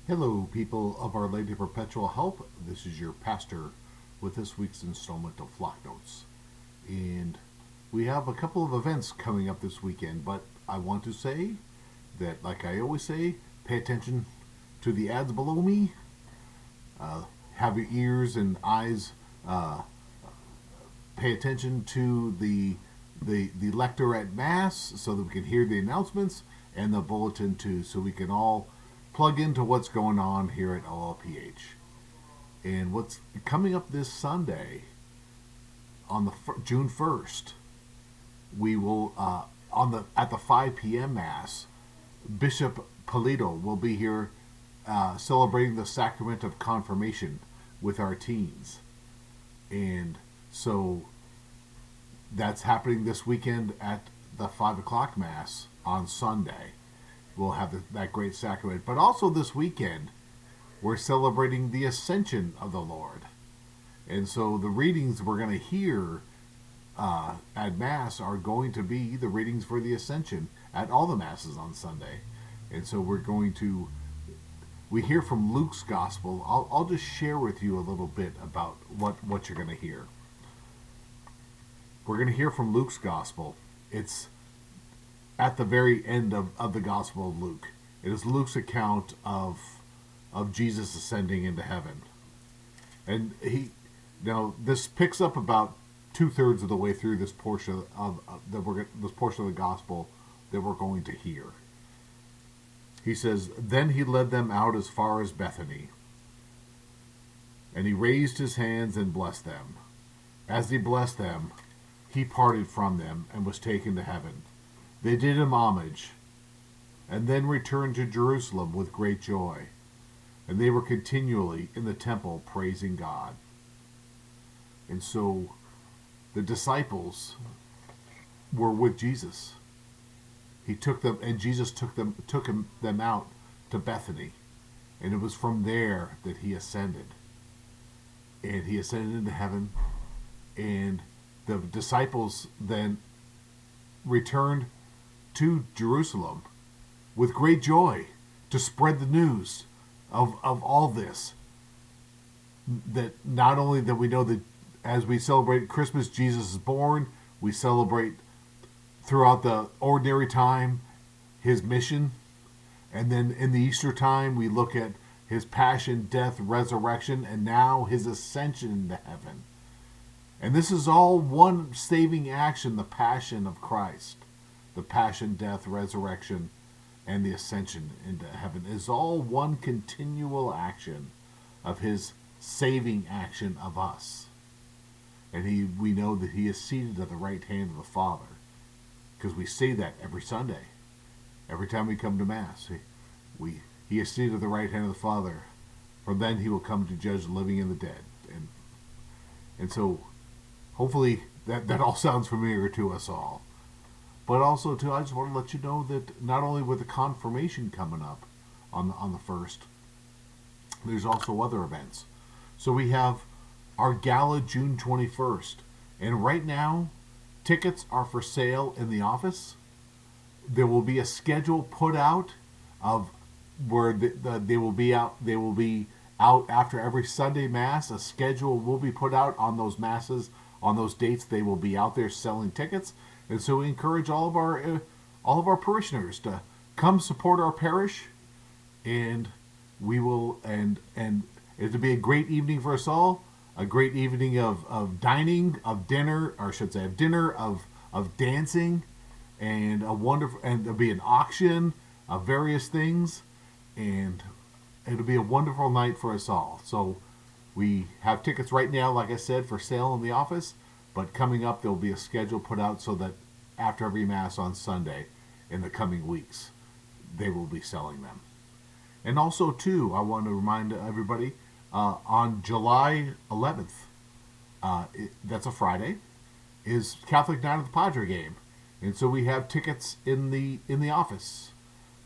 Hello, people of Our Lady of Perpetual Help. This is your pastor with this week's installment of Flock Notes. And we have a couple of events coming up this weekend, but I want to say that, like I always say, pay attention to the ads below me. Have your ears and eyes pay attention to the lector at Mass so that we can hear the announcements and the bulletin too, so we can all plug into what's going on here at OLPH. And what's coming up this Sunday on the June 1st, we will at the 5 p.m. Mass, Bishop Polito will be here celebrating the sacrament of confirmation with our teens. And so that's happening this weekend at the 5 o'clock Mass on Sunday. We'll have that great sacrament. But also this weekend, we're celebrating the Ascension of the Lord. And so the readings we're going to hear at Mass are going to be the readings for the Ascension at all the Masses on Sunday. And so we hear from Luke's Gospel. I'll just share with you a little bit about what you're going to hear. We're going to hear from Luke's Gospel. It's at the very end of the Gospel of Luke. It is Luke's account of Jesus ascending into heaven. And this picks up about 2/3 of the way through this portion of the Gospel that we're going to hear. He says, "Then he led them out as far as Bethany, and he raised his hands and blessed them. As he blessed them, he parted from them and was taken to heaven. They did him homage, and then returned to Jerusalem with great joy. And they were continually in the temple praising God." And so the disciples were with Jesus. He took them, and Jesus took them out to Bethany. And it was from there that he ascended. And he ascended into heaven. And the disciples then returned to Jerusalem with great joy to spread the news of all this. That not only that we know that as we celebrate Christmas, Jesus is born, we celebrate throughout the ordinary time his mission, and then in the Easter time we look at his passion, death, resurrection, and now his ascension into heaven. And this is all one saving action, the passion of Christ. The passion, death, resurrection, and the ascension into heaven is all one continual action of his saving action of us. And we know that he is seated at the right hand of the Father, because we say that every Sunday. Every time we come to Mass, he is seated at the right hand of the Father. From then he will come to judge the living and the dead. And so hopefully that all sounds familiar to us all. But also, too, I just want to let you know that not only with the confirmation coming up on the 1st, there's also other events. So we have our gala June 21st. And right now, tickets are for sale in the office. There will be a schedule put out of where they will be out. They will be out after every Sunday Mass. A schedule will be put out on those Masses, on those dates. They will be out there selling tickets. And so we encourage all of our parishioners to come support our parish, and we will and it'll be a great evening for us all, a great evening of dining, of dinner, or I should say of dinner, of dancing, and there'll be an auction of various things, and it'll be a wonderful night for us all. So we have tickets right now, like I said, for sale in the office. But coming up, there'll be a schedule put out so that after every Mass on Sunday in the coming weeks, they will be selling them. And also, too, I want to remind everybody, on July 11th, that's a Friday, is Catholic Night of the Padre game. And so we have tickets in the office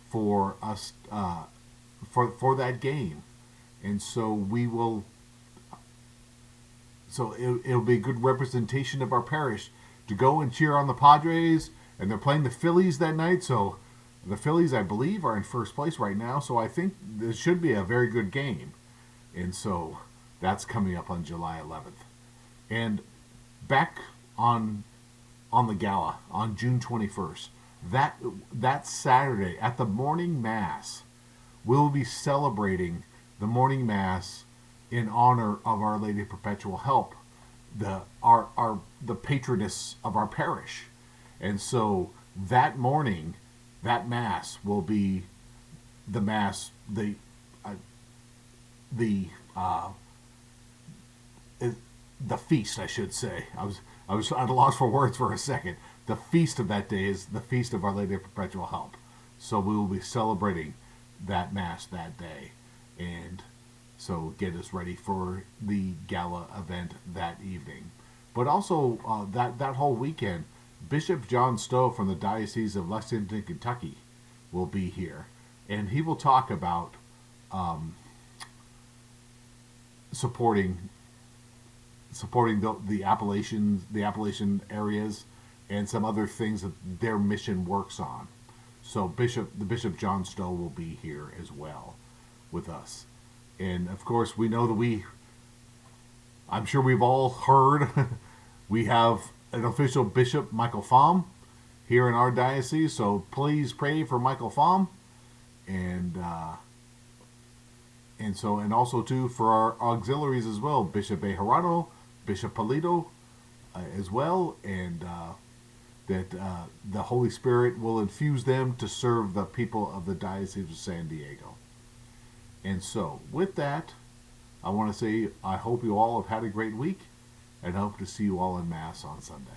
for us for that game. And so we will So it'll be a good representation of our parish to go and cheer on the Padres, and they're playing the Phillies that night. So The Phillies, I believe, are in first place right now, so I think this should be a very good game. And so that's coming up on July 11th. And back on the gala on June 21st, that Saturday at the morning mass, we'll be celebrating the morning mass in honor of Our Lady of Perpetual Help, the patroness of our parish. And so that morning, that mass will be the mass, uh, the uh, the feast, I should say. I was at a loss for words for a second. The feast of that day is the feast of Our Lady of Perpetual Help. So we will be celebrating that mass that day, and so get us ready for the gala event that evening. But also that whole weekend, Bishop John Stowe from the Diocese of Lexington, Kentucky, will be here, and he will talk about supporting the Appalachian areas and some other things that their mission works on. So Bishop John Stowe will be here as well with us. And of course, we know that I'm sure we've all heard, we have an official Bishop, Michael Fahm, here in our diocese. So please pray for Michael Fahm, and also too for our auxiliaries as well, Bishop Bejarano, Bishop Polito, as well, and that the Holy Spirit will infuse them to serve the people of the Diocese of San Diego. And so, with that, I want to say I hope you all have had a great week, and I hope to see you all in Mass on Sunday.